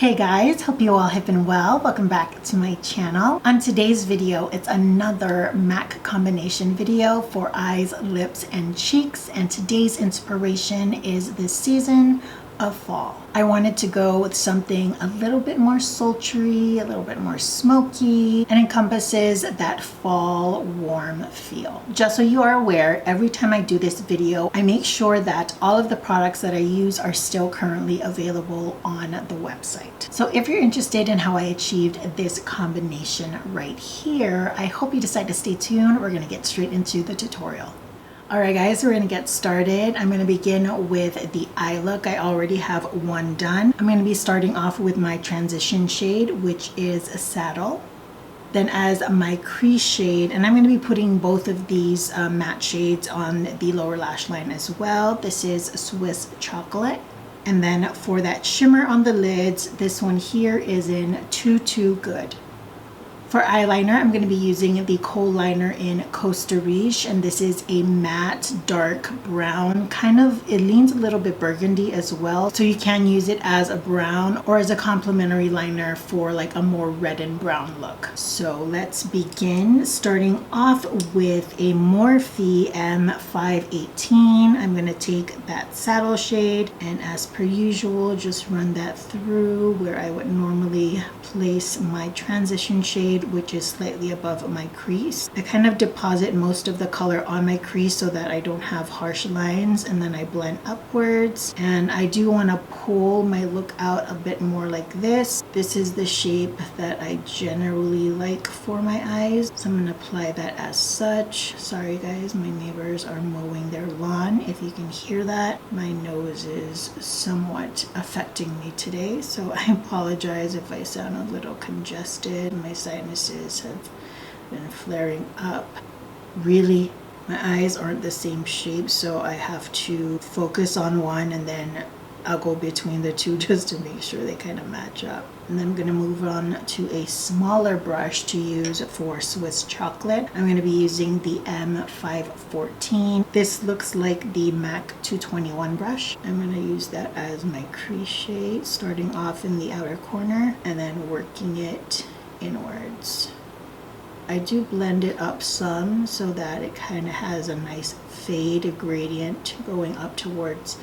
Hey guys, hope you all have been well. Welcome back to my channel. On today's video, it's another MAC combination video for eyes, lips, and cheeks. And today's inspiration is the season of fall. I wanted to go with something a little bit more sultry, a little bit more smoky, and encompasses that fall warm feel. Just so you are aware, every time I do this video, I make sure that all of the products that I use are still currently available on the website. So if you're interested in how I achieved this combination right here, I hope you decide to stay tuned. We're gonna get straight into the tutorial. Alright guys, we're going to get started. I'm going to begin with the eye look. I already have one done. I'm going to be starting off with my transition shade, which is a Saddle. Then as my crease shade, and I'm going to be putting both of these matte shades on the lower lash line as well. This is Swiss Chocolate. And then for that shimmer on the lids, this one here is in Tutu Good. For eyeliner, I'm going to be using the Kohl liner in Costa Riche, and this is a matte dark brown, it leans a little bit burgundy as well, so you can use it as a brown or as a complementary liner for like a more red and brown look. So let's begin, starting off with a Morphe M518. I'm going to take that Saddle shade, and as per usual, just run that through where I would normally place my transition shade, which is slightly above my crease. I kind of deposit most of the color on my crease so that I don't have harsh lines, and then I blend upwards. And I do want to pull my look out a bit more like this. This is the shape that I generally like for my eyes, so I'm going to apply that as such. Sorry guys, my neighbors are mowing their lawn. If you can hear that, my nose is somewhat affecting me today, so I apologize if I sound a little congested. My sinuses have been flaring up. Really, my eyes aren't the same shape, so I have to focus on one and then I'll go between the two just to make sure they kind of match up. And then I'm going to move on to a smaller brush to use for Swiss Chocolate. I'm going to be using the M514. This looks like the MAC 221 brush. I'm going to use that as my crease shade, starting off in the outer corner and then working it inwards. I do blend it up some so that it kind of has a nice fade gradient going up towards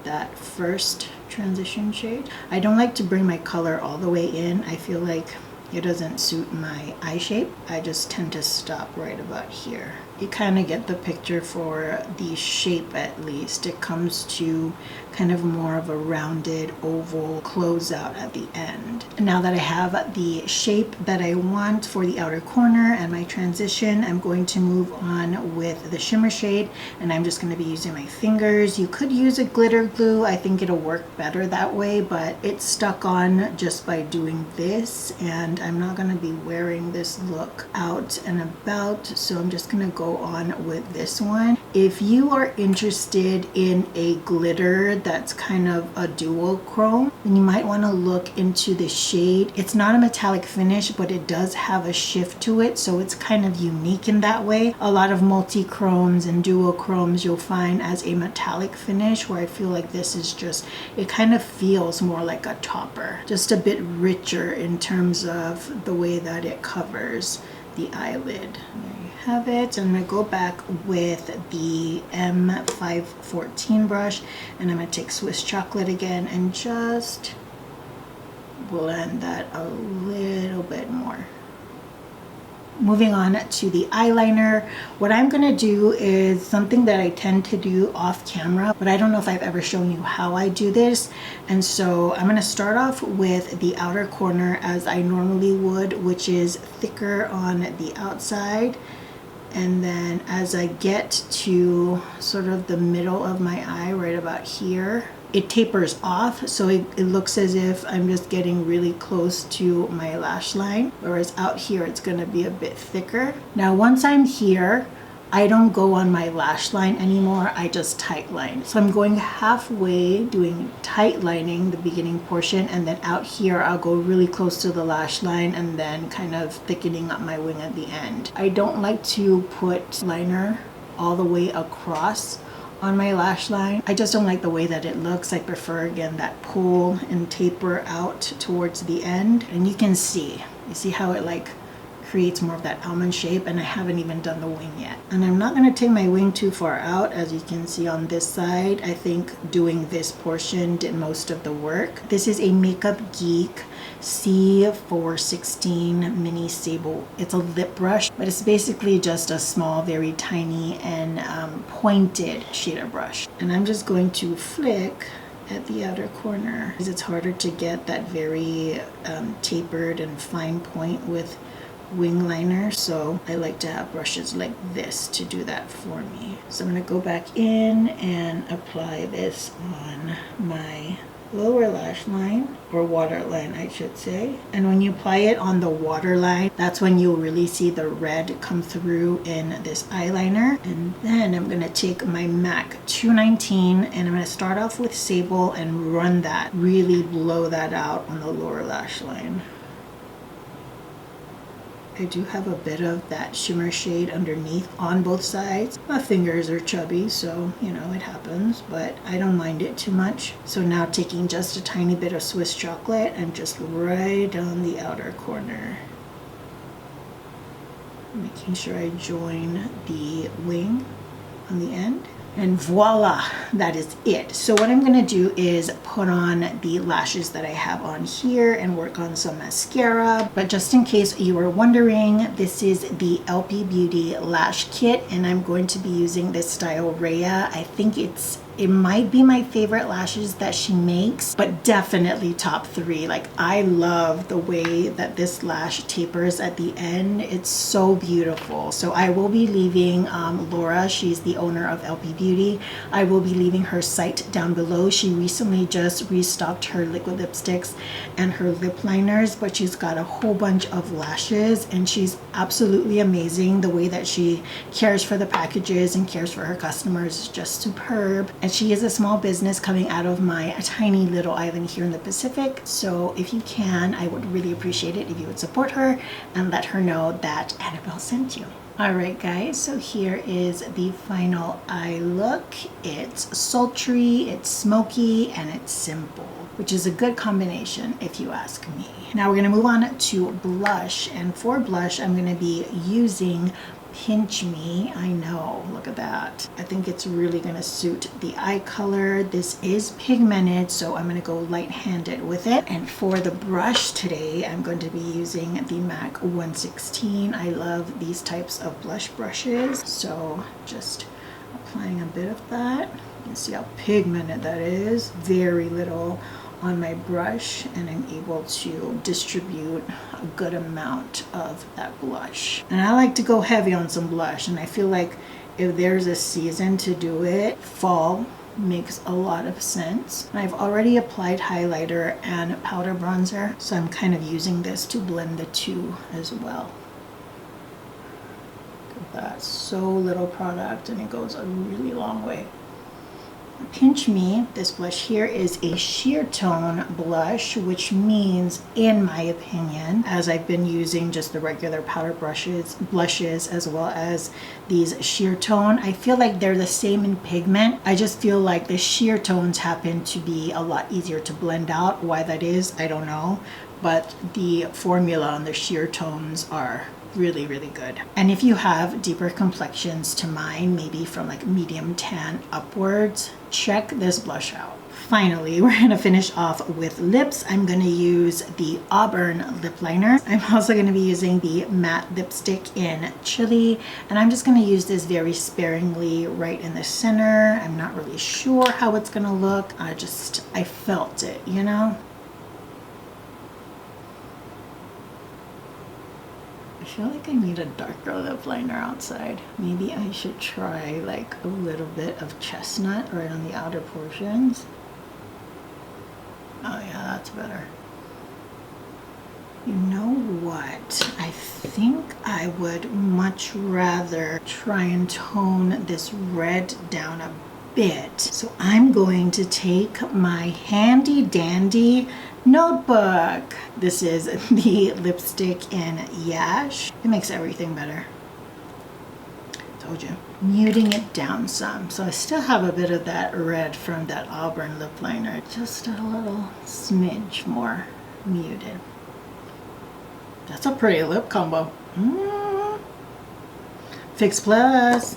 that first transition shade. I don't like to bring my color all the way in. I feel like it doesn't suit my eye shape. I just tend to stop right about here. You kind of get the picture for the shape at least. It comes to kind of more of a rounded oval closeout at the end. And now that I have the shape that I want for the outer corner and my transition, I'm going to move on with the shimmer shade, and I'm just going to be using my fingers. You could use a glitter glue. I think it'll work better that way, but it's stuck on just by doing this, and I'm not going to be wearing this look out and about, so I'm just going to go on with this one. If you are interested in a glitter that's kind of a dual chrome, then you might want to look into the shade. It's not a metallic finish, but it does have a shift to it, so it's kind of unique in that way. A lot of multi-chromes and duochromes you'll find as a metallic finish, where I feel like this is just, it kind of feels more like a topper, just a bit richer in terms of the way that it covers the eyelid. There you have it. I'm going to go back with the M514 brush, and I'm going to take Swiss Chocolate again and just blend that a little bit more. Moving on to the eyeliner, what I'm going to do is something that I tend to do off camera, but I don't know if I've ever shown you how I do this. And so I'm going to start off with the outer corner as I normally would, which is thicker on the outside. And then as I get to sort of the middle of my eye, right about here, it tapers off, so it looks as if I'm just getting really close to my lash line, whereas out here it's going to be a bit thicker. Now once I'm here, I don't go on my lash line anymore, I just tight line. So I'm going halfway doing tight lining the beginning portion, and then out here I'll go really close to the lash line and then kind of thickening up my wing at the end. I don't like to put liner all the way across on my lash line. I just don't like the way that it looks. I prefer, again, that pull and taper out towards the end. And you can see, you see how it like creates more of that almond shape, and I haven't even done the wing yet. And I'm not going to take my wing too far out. As you can see on this side, I think doing this portion did most of the work. This is a Makeup Geek C416 mini sable. It's a lip brush, but it's basically just a small, very tiny and pointed shader brush. And I'm just going to flick at the outer corner because it's harder to get that very tapered and fine point with wing liner, so I like to have brushes like this to do that for me. So I'm going to go back in and apply this on my lower lash line, or waterline I should say. And when you apply it on the waterline, that's when you'll really see the red come through in this eyeliner. And then I'm going to take my MAC 219 and I'm going to start off with sable and run that, really blow that out on the lower lash line. I do have a bit of that shimmer shade underneath on both sides. My fingers are chubby, so you know, it happens, but I don't mind it too much. So now taking just a tiny bit of Swiss chocolate and just right on the outer corner. Making sure I join the wing on the end. And voila, that is it. So what I'm gonna do is put on the lashes that I have on here and work on some mascara. But just in case you were wondering, this is the LP Beauty Lash Kit, and I'm going to be using this style Rhea. I think it might be my favorite lashes that she makes, but definitely top 3. Like, I love the way that this lash tapers at the end. It's so beautiful. So I will be leaving Laura, she's the owner of LP Beauty. I will be leaving her site down below. She recently just restocked her liquid lipsticks and her lip liners, but she's got a whole bunch of lashes, and she's absolutely amazing. The way that she cares for the packages and cares for her customers is just superb. And she is a small business coming out of my tiny little island here in the Pacific. So if you can, I would really appreciate it if you would support her and let her know that Annabelle sent you. Alright guys, so here is the final eye look. It's sultry, it's smoky, and it's simple, which is a good combination if you ask me. Now we're going to move on to blush, and for blush I'm going to be using Pinch Me. I know, look at that. I think it's really going to suit the eye color. This is pigmented, so I'm going to go light-handed with it. And for the brush today, I'm going to be using the MAC 116. I love these types of blush brushes, so just applying a bit of that. You can see how pigmented that is. Very little on my brush, and I'm able to distribute a good amount of that blush. And I like to go heavy on some blush, and I feel like if there's a season to do it, fall makes a lot of sense. And I've already applied highlighter and powder bronzer, so I'm kind of using this to blend the two as well. Look at that, so little product, and it goes a really long way. Pinch Me, this blush here is a sheer tone blush, which means, in my opinion, as I've been using just the regular powder blushes as well as these sheer tone, I feel like they're the same in pigment. I just feel like the sheer tones happen to be a lot easier to blend out. Why that is, I don't know, but the formula on the sheer tones are really, really good. And if you have deeper complexions to mine, maybe from like medium tan upwards, check this blush out. Finally, we're gonna finish off with lips. I'm gonna use the Auburn lip liner. I'm also gonna be using the matte lipstick in Chili, and I'm just gonna use this very sparingly right in the center. I'm not really sure how it's gonna look. I felt it, you know? I feel like I need a darker lip liner outside. Maybe I should try like a little bit of Chestnut right on the outer portions. Oh yeah, that's better. You know what? I think I would much rather try and tone this red down a bit. So I'm going to take my handy dandy notebook. This is the lipstick in Yash. It makes everything better. Told you. muting it down some. So I still have a bit of that red from that Auburn lip liner, just a little smidge more muted. That's a pretty lip combo. Fix Plus.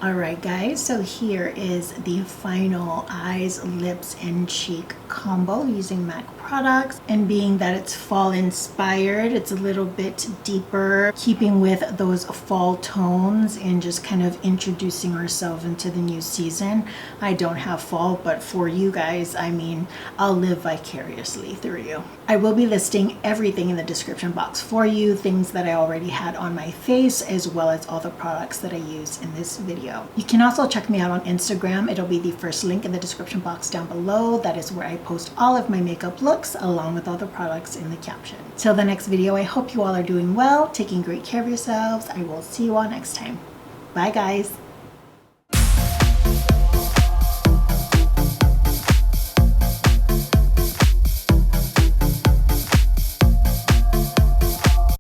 Alright guys, so here is the final eyes, lips, and cheek combo using MAC products. And being that it's fall inspired, it's a little bit deeper, keeping with those fall tones and just kind of introducing ourselves into the new season. I don't have fall, but for you guys, I mean, I'll live vicariously through you. I will be listing everything in the description box for you, things that I already had on my face, as well as all the products that I use in this video. You can also check me out on Instagram. It'll be the first link in the description box down below. That is where I post all of my makeup looks along with all the products in the caption. Till the next video, I hope you all are doing well, taking great care of yourselves. I will see you all next time. Bye guys.